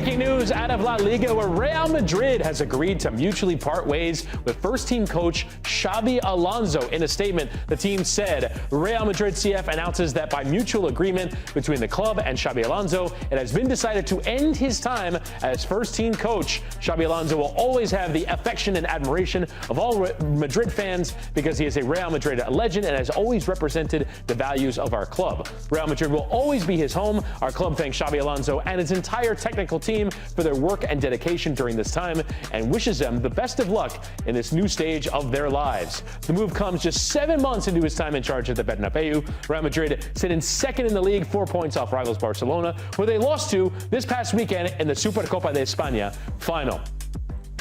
Breaking news out of La Liga, where Real Madrid has agreed to mutually part ways with first-team coach Xabi Alonso. In a statement, the team said Real Madrid CF announces that by mutual agreement between the club and Xabi Alonso, it has been decided to end his time as first-team coach. Xabi Alonso will always have the affection and admiration of all Madrid fans because he is a Real Madrid legend and has always represented the values of our club. Real Madrid will always be his home. Our club thanks Xabi Alonso and his entire technical team for their work and dedication during this time and wishes them the best of luck in this new stage of their lives. The move comes just 7 months into his time in charge at the Bernabeu. Real Madrid sit in second in the league, 4 points off rivals Barcelona, where they lost to this past weekend in the Supercopa de España final.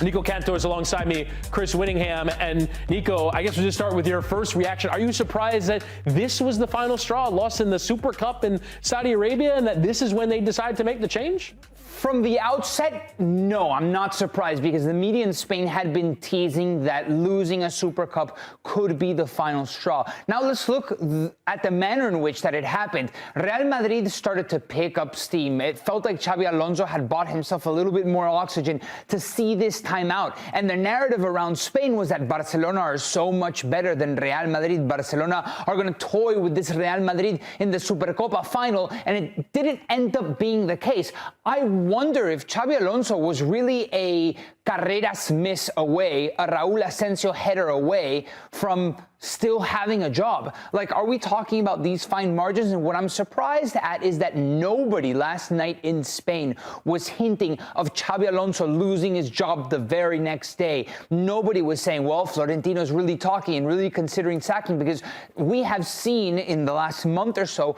Nico Cantor is alongside me, Chris Wittyngham. And Nico, I guess we'll just start with your first reaction. Are you surprised that this was the final straw, lost in the Super Cup in Saudi Arabia, and that this is when they decided to make the change? From the outset, no, I'm not surprised because the media in Spain had been teasing that losing a Super Cup could be the final straw. Now let's look at the manner in which that it happened. Real Madrid started to pick up steam. It felt like Xabi Alonso had bought himself a little bit more oxygen to see this time out. And the narrative around Spain was that Barcelona are so much better than Real Madrid. Barcelona are going to toy with this Real Madrid in the Supercopa final, and it didn't end up being the case. I wonder if Xabi Alonso was really a Carreras miss away, a Raúl Asensio header away from still having a job. Like, are we talking about these fine margins? And what I'm surprised at is that nobody last night in Spain was hinting of Xabi Alonso losing his job the very next day. Nobody was saying, well, Florentino's really talking and really considering sacking, because we have seen in the last month or so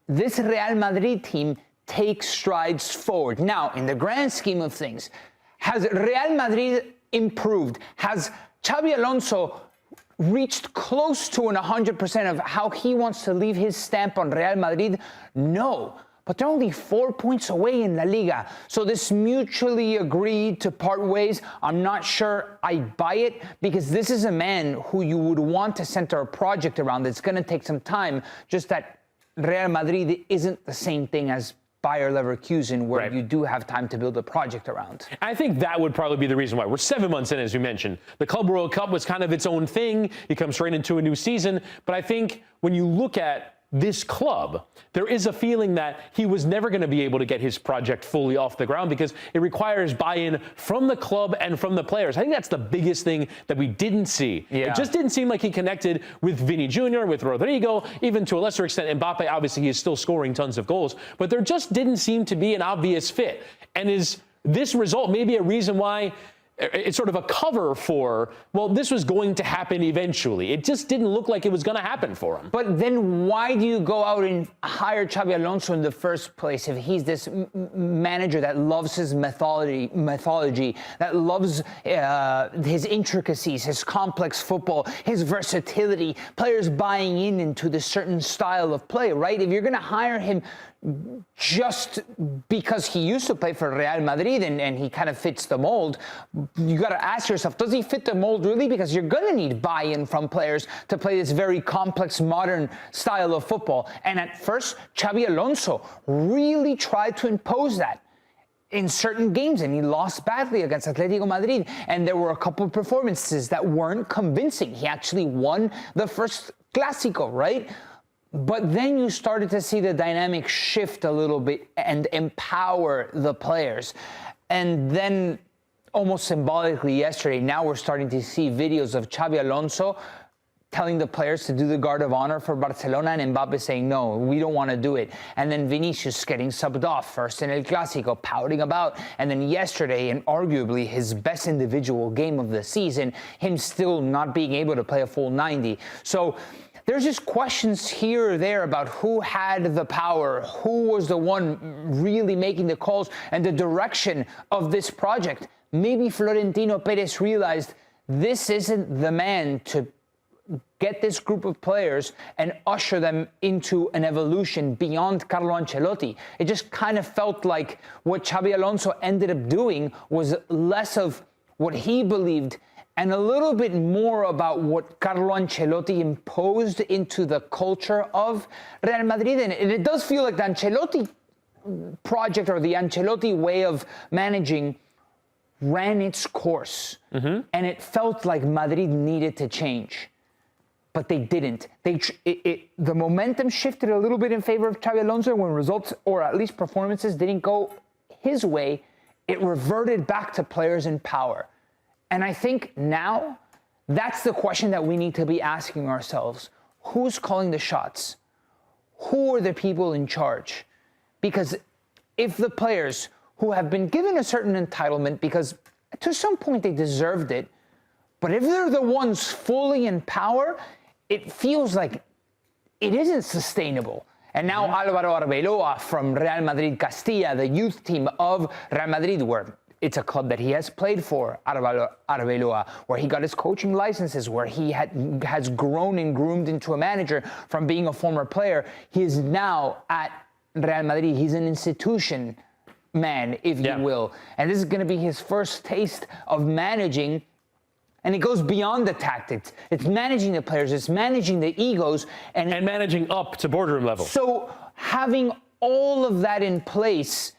this Real Madrid team take strides forward. Now, in the grand scheme of things, has Real Madrid improved? Has Xabi Alonso reached close to an 100% of how he wants to leave his stamp on Real Madrid? No. But they're only 4 points away in La Liga. So this mutually agreed to part ways, I'm not sure I buy it, because this is a man who you would want to center a project around. It's going to take some time, just that Real Madrid isn't the same thing as Bayer Leverkusen, where right. You do have time to build a project around. I think that would probably be the reason why. We're 7 months in, as you mentioned. The Club World Cup was kind of its own thing. You come straight into a new season. But I think when you look at this club, there is a feeling that he was never going to be able to get his project fully off the ground because it requires buy-in from the club and from the players. I think that's the biggest thing that we didn't see. Yeah. It just didn't seem like he connected with Vinny Jr., with Rodrigo, even to a lesser extent Mbappe. Obviously, he is still scoring tons of goals, but there just didn't seem to be an obvious fit. And is this result maybe a reason why it's sort of a cover for, well, this was going to happen eventually? It just didn't look like it was going to happen for him. But then why do you go out and hire Xabi Alonso in the first place if he's this manager that loves his mythology, that loves his intricacies, his complex football, his versatility, players buying into this certain style of play, right? If you're going to hire him just because he used to play for Real Madrid and he kind of fits the mold, you got to ask yourself, does he fit the mold really? Because you're going to need buy-in from players to play this very complex, modern style of football. And at first, Xabi Alonso really tried to impose that in certain games, and he lost badly against Atletico Madrid. And there were a couple of performances that weren't convincing. He actually won the first Clásico, right? But then you started to see the dynamic shift a little bit and empower the players. And then almost symbolically yesterday, now we're starting to see videos of Xabi Alonso telling the players to do the guard of honor for Barcelona, and Mbappe saying, no, we don't want to do it. And then Vinicius getting subbed off first in El Clásico, pouting about. And then yesterday, and arguably his best individual game of the season, him still not being able to play a full 90. So there's just questions here or there about who had the power, who was the one really making the calls, and the direction of this project. Maybe Florentino Perez realized this isn't the man to get this group of players and usher them into an evolution beyond Carlo Ancelotti. It just kind of felt like what Xabi Alonso ended up doing was less of what he believed and a little bit more about what Carlo Ancelotti imposed into the culture of Real Madrid. And it does feel like the Ancelotti project or the Ancelotti way of managing ran its course. And it felt like Madrid needed to change. But they didn't. The momentum shifted a little bit in favor of Xabi Alonso when results, or at least performances, didn't go his way. It reverted back to players in power. And I think now that's the question that we need to be asking ourselves. Who's calling the shots? Who are the people in charge? Because if the players who have been given a certain entitlement, because to some point they deserved it, but if they're the ones fully in power, it feels like it isn't sustainable. And now Álvaro Arbeloa from Real Madrid Castilla, the youth team of Real Madrid, where it's a club that he has played for, Arbeloa, where he got his coaching licenses, where he has grown and groomed into a manager from being a former player. He is now at Real Madrid. He's an institution man, if you will. And this is going to be his first taste of managing. And it goes beyond the tactics. It's managing the players. It's managing the egos. And managing up to boardroom level. So having all of that in place,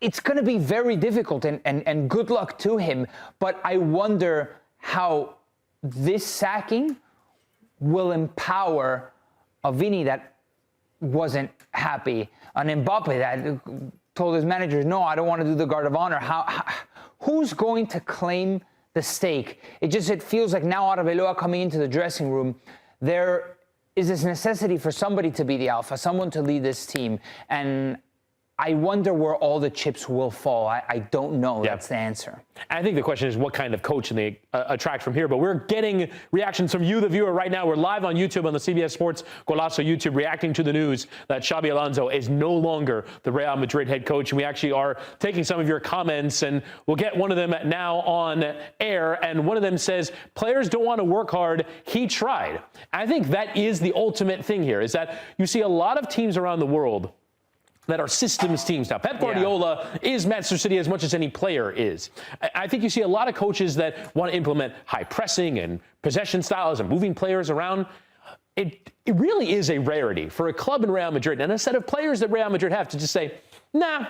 it's going to be very difficult. And good luck to him. But I wonder how this sacking will empower a Vini that wasn't happy. An Mbappe that told his managers, no, I don't want to do the guard of honor. Who's going to claim the stake? It feels like now Arbeloa coming into the dressing room, there is this necessity for somebody to be the alpha, someone to lead this team. And I wonder where all the chips will fall. I don't know. That's the answer. I think the question is what kind of coach can they attract from here. But we're getting reactions from you, the viewer, right now. We're live on YouTube on the CBS Sports Golazo YouTube, reacting to the news that Xabi Alonso is no longer the Real Madrid head coach. And we actually are taking some of your comments, and we'll get one of them now on air. And one of them says, players don't want to work hard. He tried. I think that is the ultimate thing here, is that you see a lot of teams around the world that are systems teams now. Pep Guardiola is Manchester City as much as any player is. I think you see a lot of coaches that want to implement high pressing and possession styles and moving players around. It really is a rarity for a club in Real Madrid and a set of players that Real Madrid have to just say, nah,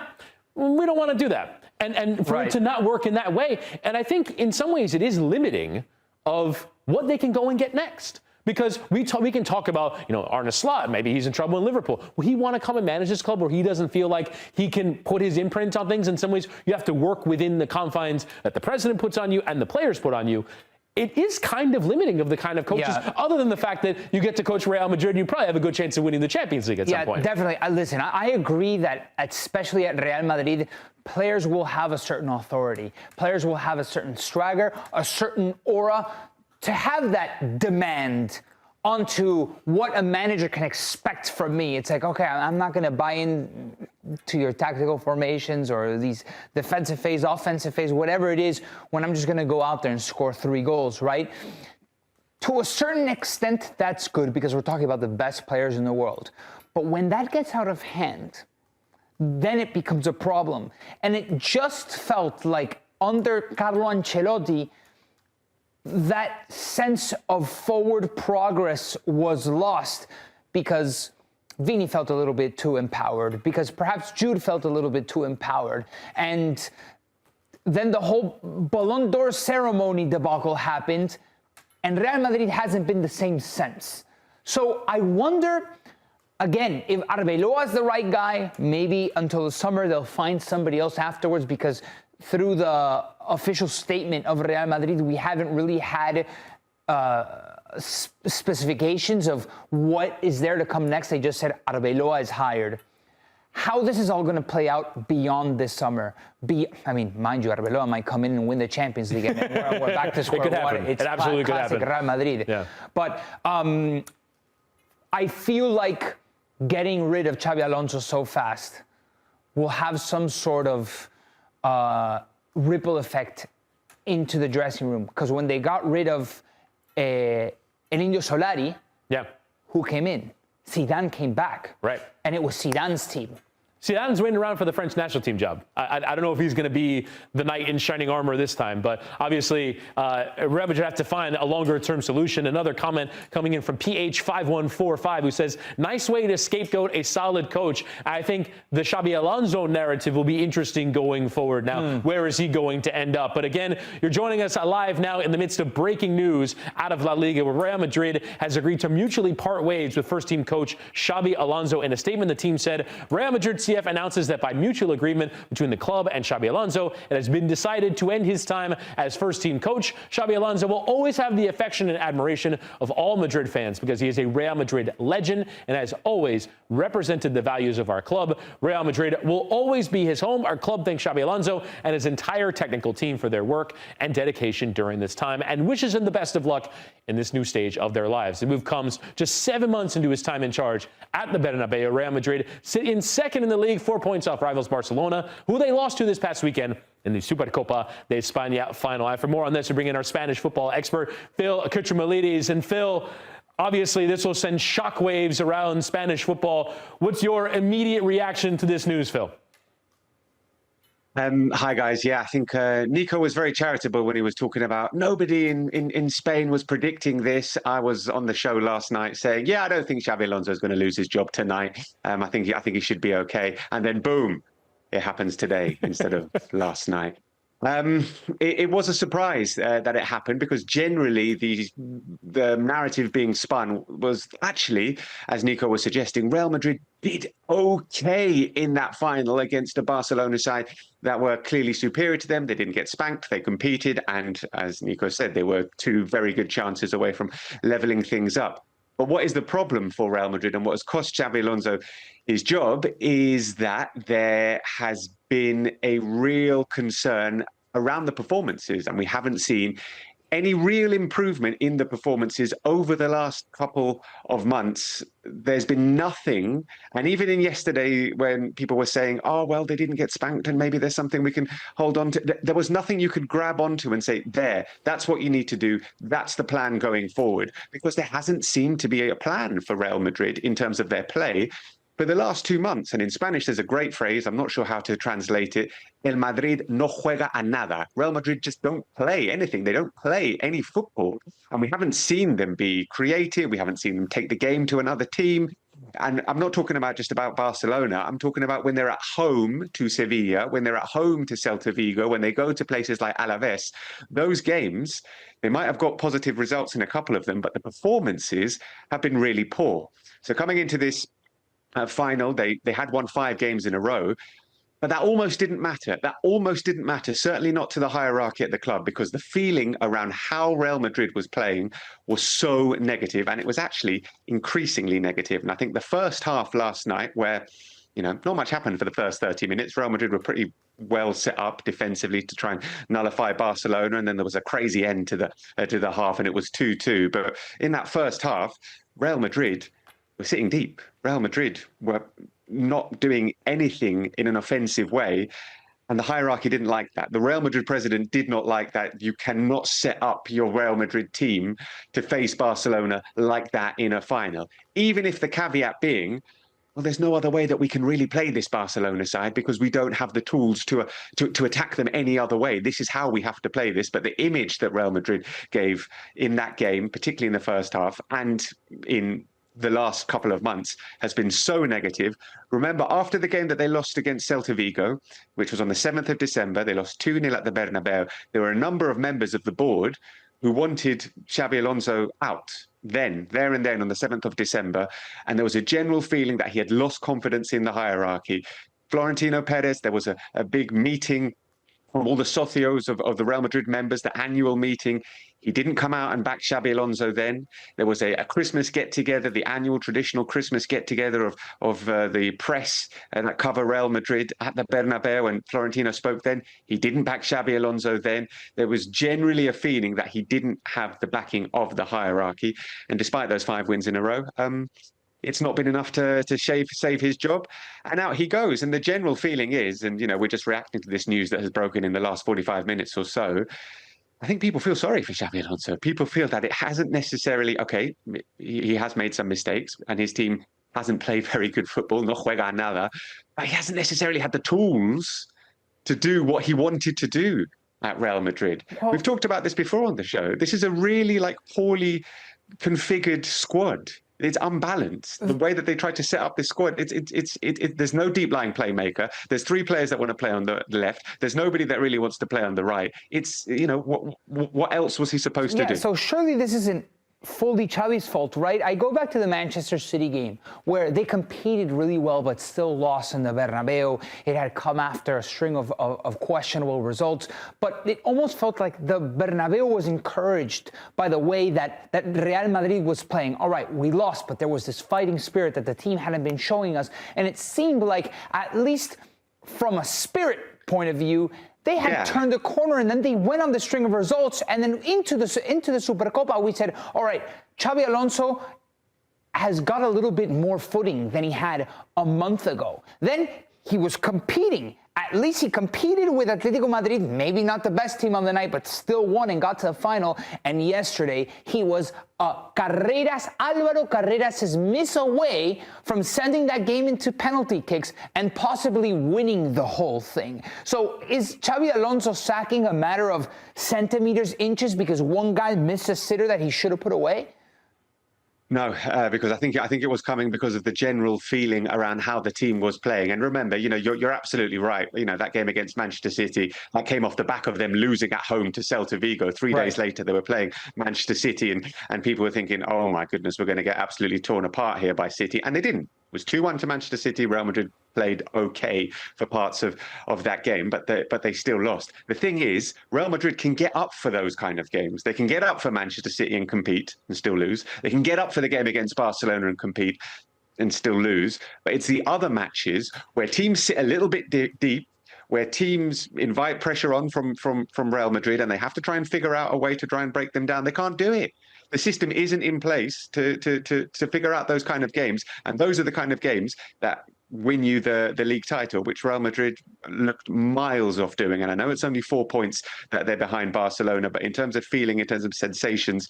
we don't want to do that. And for it to not work in that way. And I think in some ways it is limiting of what they can go and get next. Because we can talk about, Arne Slot, maybe he's in trouble in Liverpool. Will he want to come and manage this club where he doesn't feel like he can put his imprint on things? In some ways, you have to work within the confines that the president puts on you and the players put on you. It is kind of limiting of the kind of coaches, other than the fact that you get to coach Real Madrid and you probably have a good chance of winning the Champions League at some point. Yeah, definitely. Listen, I agree that especially at Real Madrid, players will have a certain authority. Players will have a certain swagger, a certain aura. To have that demand onto what a manager can expect from me, it's like, okay, I'm not going to buy in to your tactical formations or these defensive phase, offensive phase, whatever it is, when I'm just going to go out there and score 3 goals, right? To a certain extent, that's good because we're talking about the best players in the world. But when that gets out of hand, then it becomes a problem. And it just felt like under Carlo Ancelotti, that sense of forward progress was lost because Vini felt a little bit too empowered, because perhaps Jude felt a little bit too empowered. And then the whole Ballon d'Or ceremony debacle happened, and Real Madrid hasn't been the same since. So I wonder, again, if Arbeloa is the right guy, maybe until the summer they'll find somebody else afterwards, because through the official statement of Real Madrid, we haven't really had specifications of what is there to come next. They just said Arbeloa is hired. How this is all going to play out beyond this summer, mind you, Arbeloa might come in and win the Champions League, and we're back to square one. It's absolutely classic Real Madrid. Yeah. But I feel like getting rid of Xabi Alonso so fast will have some sort of ripple effect into the dressing room. Because when they got rid of El Indio Solari, who came in? Zidane came back. Right. And it was Zidane's team. Zidane's waiting around for the French national team job. I don't know if he's going to be the knight in shining armor this time, but obviously Real Madrid have to find a longer-term solution. Another comment coming in from PH5145 who says, nice way to scapegoat a solid coach. I think the Xabi Alonso narrative will be interesting going forward. Now, where is he going to end up? But again, you're joining us live now in the midst of breaking news out of La Liga, where Real Madrid has agreed to mutually part ways with first-team coach Xabi Alonso. In a statement, the team said, Real Madrid CF announces that by mutual agreement between the club and Xabi Alonso, it has been decided to end his time as first-team coach. Xabi Alonso will always have the affection and admiration of all Madrid fans because he is a Real Madrid legend and has always represented the values of our club. Real Madrid will always be his home. Our club thanks Xabi Alonso and his entire technical team for their work and dedication during this time and wishes him the best of luck in this new stage of their lives. The move comes just 7 months into his time in charge at the Bernabeu. Real Madrid sit in second in the league, 4 points off rivals Barcelona, who they lost to this past weekend in the Supercopa de España final. And for more on this, we bring in our Spanish football expert, Phil Kitromilides. And Phil, obviously this will send shockwaves around Spanish football. What's your immediate reaction to this news, Phil? Hi, guys. Yeah, I think Nico was very charitable when he was talking about nobody in Spain was predicting this. I was on the show last night saying, yeah, I don't think Xabi Alonso is going to lose his job tonight. I think he should be okay. And then boom, it happens today instead of last night. It was a surprise that it happened because generally the narrative being spun was actually, as Nico was suggesting, Real Madrid did okay in that final against a Barcelona side that were clearly superior to them. They didn't get spanked, they competed, and as Nico said, they were 2 very good chances away from leveling things up. But what is the problem for Real Madrid and what has cost Xabi Alonso his job is that there has been a real concern around the performances, and we haven't seen any real improvement in the performances over the last couple of months. There's been nothing, and even in yesterday when people were saying, oh, well, they didn't get spanked and maybe there's something we can hold on to, there was nothing you could grab onto and say, there, that's what you need to do, that's the plan going forward, because there hasn't seemed to be a plan for Real Madrid in terms of their play for the last 2 months. And in Spanish, there's a great phrase, I'm not sure how to translate it, El Madrid no juega a nada. Real Madrid just don't play anything. They don't play any football. And we haven't seen them be creative. We haven't seen them take the game to another team. And I'm not talking about just about Barcelona. I'm talking about when they're at home to Sevilla, when they're at home to Celta Vigo, when they go to places like Alaves. Those games, they might have got positive results in a couple of them, but the performances have been really poor. So coming into this final, they had won 5 games in a row, but that almost didn't matter. That almost didn't matter, certainly not to the hierarchy at the club, because the feeling around how Real Madrid was playing was so negative, and it was actually increasingly negative. And I think the first half last night, where not much happened for the first 30 minutes. Real Madrid were pretty well set up defensively to try and nullify Barcelona, and then there was a crazy end to the half, and it was 2-2. But in that first half, Real Madrid were sitting deep. Real Madrid were not doing anything in an offensive way, and the hierarchy didn't like that. The Real Madrid president did not like that. You cannot set up your Real Madrid team to face Barcelona like that in a final, even if the caveat being, well, there's no other way that we can really play this Barcelona side because we don't have the tools to attack them any other way. This is how we have to play this. But the image that Real Madrid gave in that game, particularly in the first half and in the last couple of months, has been so negative. Remember, after the game that they lost against Celta Vigo, which was on the 7th of December, they lost 2-0 at the Bernabeu. There were a number of members of the board who wanted Xabi Alonso out there and then on the 7th of December. And there was a general feeling that he had lost confidence in the hierarchy. Florentino Perez, there was a big meeting from all the socios of the Real Madrid members, the annual meeting. He didn't come out and back Xabi Alonso then. There was a Christmas get-together, the annual traditional Christmas get-together of the press that cover Real Madrid at the Bernabeu, and Florentino spoke then. He didn't back Xabi Alonso then. There was generally a feeling that he didn't have the backing of the hierarchy. And despite those 5 wins in a row, it's not been enough to save his job. And out he goes. And the general feeling is, and we're just reacting to this news that has broken in the last 45 minutes or so, I think people feel sorry for Xabi Alonso. People feel that it hasn't necessarily, okay, he has made some mistakes and his team hasn't played very good football, no juega nada, but he hasn't necessarily had the tools to do what he wanted to do at Real Madrid. We've talked about this before on the show. This is a really poorly configured squad. It's unbalanced. The way that they tried to set up this squad, there's no deep lying playmaker. There's 3 players that want to play on the left. There's nobody that really wants to play on the right. It's, what else was he supposed to do? So surely this isn't fully Xabi's fault, right? I go back to the Manchester City game where they competed really well but still lost in the Bernabeu. It had come after a string of questionable results, but it almost felt like the Bernabeu was encouraged by the way that Real Madrid was playing. All right, we lost, but there was this fighting spirit that the team hadn't been showing us, and it seemed like, at least from a spirit point of view, they had turned the corner, and then they went on the string of results, and then into the Supercopa, we said, all right, Xabi Alonso has got a little bit more footing than he had a month ago. Then he was competing. At least he competed with Atletico Madrid, maybe not the best team on the night, but still won and got to the final. And yesterday, he was Álvaro Carreras' miss away from sending that game into penalty kicks and possibly winning the whole thing. So is Xabi Alonso sacking a matter of centimeters, inches, because one guy missed a sitter that he should have put away? No, because I think it was coming because of the general feeling around how the team was playing. And remember, you're absolutely right. That game against Manchester City, that came off the back of them losing at home to Celta Vigo. 3 days later, they were playing Manchester City, and people were thinking, oh my goodness, we're going to get absolutely torn apart here by City. And they didn't. It was 2-1 to Manchester City. Real Madrid played okay for parts of that game, but they still lost. The thing is, Real Madrid can get up for those kind of games. They can get up for Manchester City and compete and still lose. They can get up for the game against Barcelona and compete and still lose. But it's the other matches where teams sit a little bit deep, where teams invite pressure on from Real Madrid, and they have to try and figure out a way to try and break them down. They can't do it. The system isn't in place to figure out those kind of games, and those are the kind of games that win you the league title, which Real Madrid looked miles off doing. And I know it's only 4 points that they're behind Barcelona, but in terms of feeling, in terms of sensations,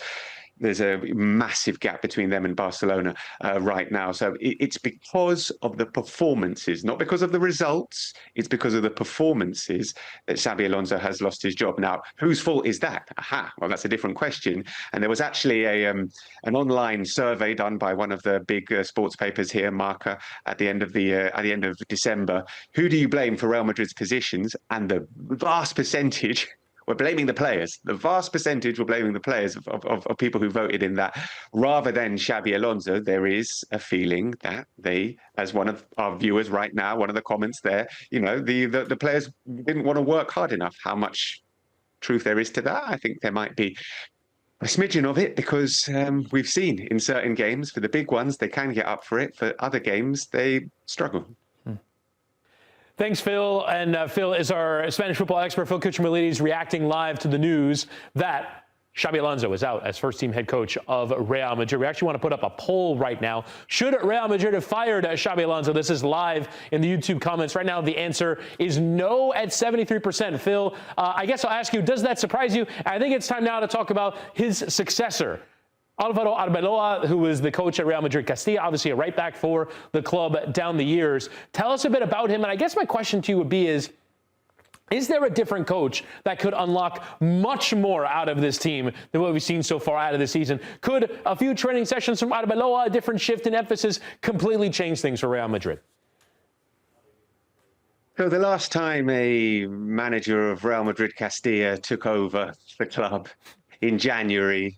there's a massive gap between them and Barcelona right now. So it's because of the performances, not because of the results. It's because of the performances that Xabi Alonso has lost his job. Now, whose fault is that? Well, that's a different question. And there was actually an online survey done by one of the big sports papers here, Marca, at the end of December. Who do you blame for Real Madrid's positions? And the vast percentage we're blaming the players. The vast percentage were blaming the players of people who voted in that, rather than Xabi Alonso. There is a feeling that they, as one of our viewers right now, one of the comments there, the players didn't want to work hard enough. How much truth there is to that? I think there might be a smidgen of it, because we've seen in certain games, for the big ones, they can get up for it. For other games, they struggle. Thanks, Phil. And Phil is our Spanish football expert. Phil Kitromilides reacting live to the news that Xabi Alonso is out as first-team head coach of Real Madrid. We actually want to put up a poll right now. Should Real Madrid have fired Xabi Alonso? This is live in the YouTube comments. Right now, the answer is no at 73%. Phil, I guess I'll ask you, does that surprise you? I think it's time now to talk about his successor, Álvaro Arbeloa, who was the coach at Real Madrid Castilla, obviously a right back for the club down the years. Tell us a bit about him. And I guess my question to you would be is there a different coach that could unlock much more out of this team than what we've seen so far out of the season? Could a few training sessions from Arbeloa, a different shift in emphasis, completely change things for Real Madrid? So the last time a manager of Real Madrid Castilla took over the club in January,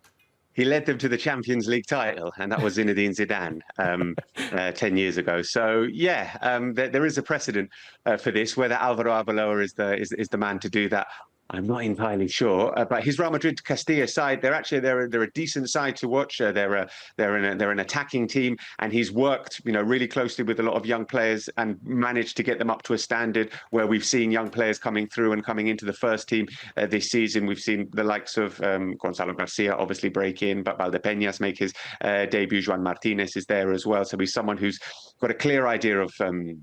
he led them to the Champions League title, and that was Zinedine Zidane 10 years ago. So, there is a precedent for this. Whether Álvaro Arbeloa is the man to do that, I'm not entirely sure. But his Real Madrid Castilla side, they're a decent side to watch. They're an attacking team, and he's worked really closely with a lot of young players and managed to get them up to a standard where we've seen young players coming through and coming into the first team this season. We've seen the likes of Gonzalo Garcia obviously break in, but Valdepeñas make his debut. Joan Martinez is there as well. So he's someone who's got a clear idea of the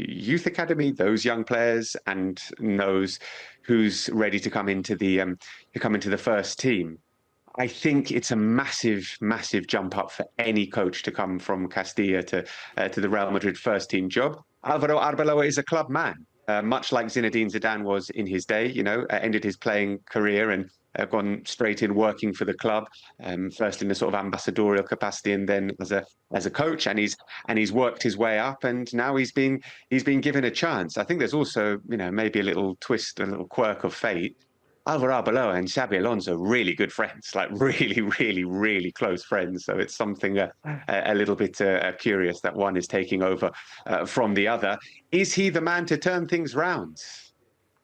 youth academy, those young players, and knows who's ready to come into the first team. I think it's a massive, massive jump up for any coach to come from Castilla to the Real Madrid first team job. Álvaro Arbeloa is a club man, much like Zinedine Zidane was in his day. Ended his playing career and gone straight in working for the club, first in the sort of ambassadorial capacity and then as a coach. And he's worked his way up, and now he's been given a chance. I think there's also maybe a little twist, a little quirk of fate. Álvaro Arbeloa and Xabi Alonso, really good friends, like really, really, really close friends. So it's something a little bit curious that one is taking over from the other. Is he the man to turn things round?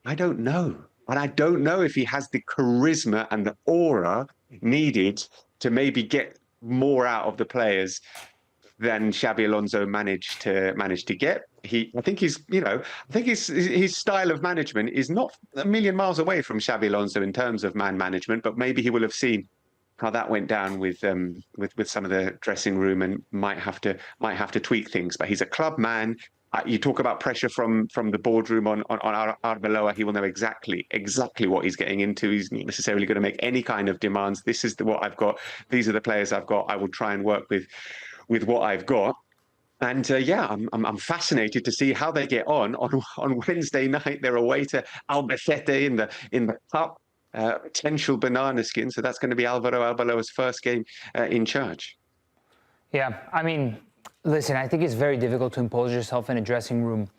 I don't know. And I don't know if he has the charisma and the aura needed to maybe get more out of the players than Xabi Alonso managed to get. I think his style of management is not a million miles away from Xabi Alonso in terms of man management, but maybe he will have seen how that went down with some of the dressing room and might have to tweak things. But he's a club man. You talk about pressure from the boardroom on Arbeloa. He will know exactly what he's getting into. He's not necessarily going to make any kind of demands. This is what I've got. These are the players I've got. I will try and work with what I've got. And I'm fascinated to see how they get on Wednesday night. They're away to Albacete in the cup, potential banana skin. So that's going to be Álvaro Arbeloa's first game in charge. Yeah, I mean, listen, I think it's very difficult to impose yourself in a dressing room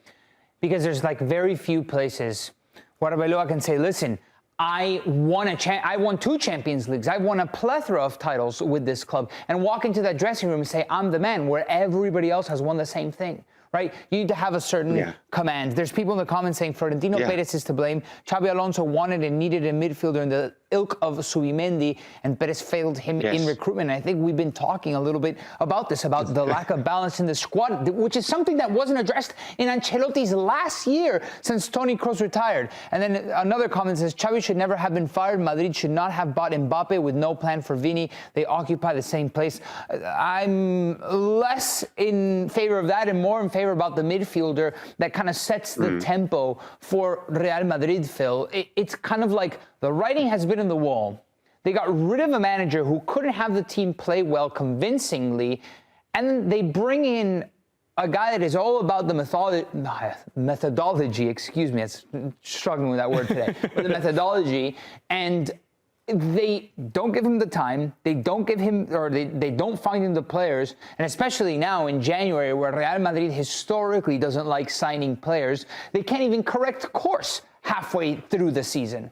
because there's like very few places where Arbeloa can say, listen, I won 2 Champions Leagues. I won a plethora of titles with this club, and walk into that dressing room and say, I'm the man, where everybody else has won the same thing, right? You need to have a certain command. There's people in the comments saying Florentino Pérez is to blame. Xabi Alonso wanted and needed a midfielder in the ilk of Zubimendi, and Pérez failed him in recruitment. I think we've been talking a little bit about this, about the lack of balance in the squad, which is something that wasn't addressed in Ancelotti's last year since Toni Kroos retired. And then another comment says, Xavi should never have been fired. Madrid should not have bought Mbappe with no plan for Vini. They occupy the same place. I'm less in favor of that and more in favor about the midfielder that kind of sets the tempo for Real Madrid, Phil. It's kind of like the writing has been on the wall. They got rid of a manager who couldn't have the team play well convincingly, and then they bring in a guy that is all about the methodology, excuse me, I'm struggling with that word today, but the methodology, and they don't give him the time, they don't give him, or they don't find him the players, and especially now in January where Real Madrid historically doesn't like signing players, they can't even correct course halfway through the season.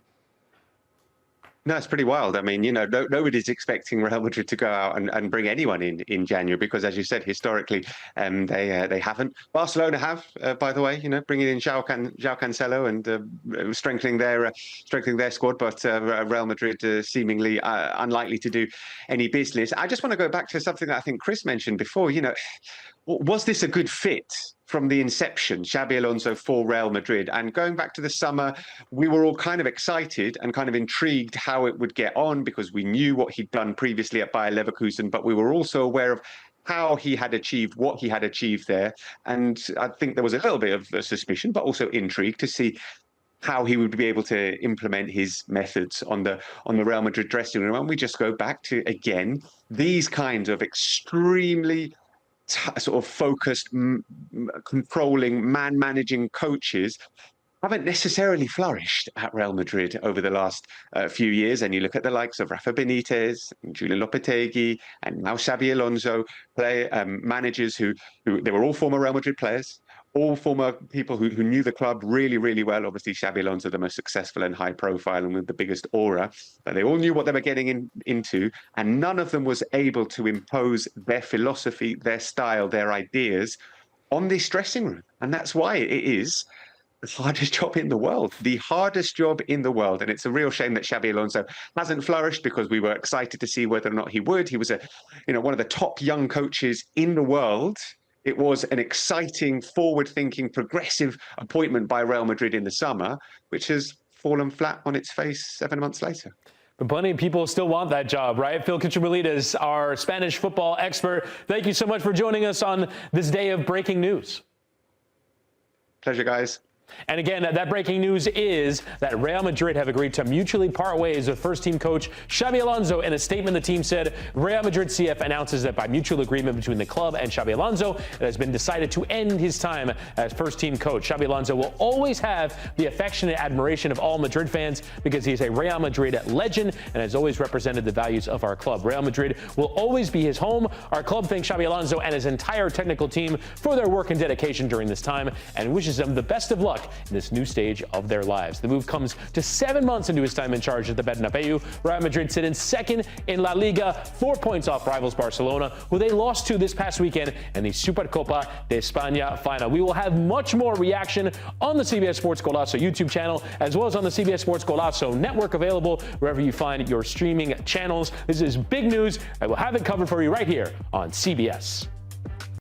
No, it's pretty wild. I mean, nobody's expecting Real Madrid to go out and bring anyone in January because, as you said, historically, they haven't. Barcelona have, by the way, bringing in João Cancelo and strengthening their squad, but Real Madrid seemingly unlikely to do any business. I just want to go back to something that I think Chris mentioned before. Was this a good fit from the inception, Xabi Alonso for Real Madrid? And going back to the summer, we were all kind of excited and kind of intrigued how it would get on because we knew what he'd done previously at Bayer Leverkusen, but we were also aware of how he had achieved what he had achieved there. And I think there was a little bit of a suspicion, but also intrigue to see how he would be able to implement his methods on the Real Madrid dressing room. And we just go back to, again, these kinds of extremely sort of focused, controlling, man-managing coaches haven't necessarily flourished at Real Madrid over the last few years. And you look at the likes of Rafa Benitez, Julian Lopetegui, and now Xabi Alonso, managers who they were all former Real Madrid players, all former people who knew the club really, really well. Obviously, Xabi Alonso, the most successful and high profile and with the biggest aura. But they all knew what they were getting into, and none of them was able to impose their philosophy, their style, their ideas on this dressing room. And that's why it is the hardest job in the world, the hardest job in the world. And it's a real shame that Xabi Alonso hasn't flourished because we were excited to see whether or not he would. He was one of the top young coaches in the world. It was an exciting, forward-thinking, progressive appointment by Real Madrid in the summer, which has fallen flat on its face 7 months later. But plenty of people still want that job, right? Phil Kitromilides, our Spanish football expert, thank you so much for joining us on this day of breaking news. Pleasure, guys. And again, that breaking news is that Real Madrid have agreed to mutually part ways with first-team coach Xabi Alonso. In a statement, the team said, Real Madrid CF announces that by mutual agreement between the club and Xabi Alonso, it has been decided to end his time as first-team coach. Xabi Alonso will always have the affectionate admiration of all Madrid fans because he is a Real Madrid legend and has always represented the values of our club. Real Madrid will always be his home. Our club thanks Xabi Alonso and his entire technical team for their work and dedication during this time and wishes them the best of luck in this new stage of their lives. The move comes to 7 months into his time in charge at the Bernabeu. Real Madrid sit in second in La Liga, 4 points off rivals Barcelona, who they lost to this past weekend in the Supercopa de España final. We will have much more reaction on the CBS Sports Golazo YouTube channel, as well as on the CBS Sports Golazo network, available wherever you find your streaming channels. This is big news. I will have it covered for you right here on CBS.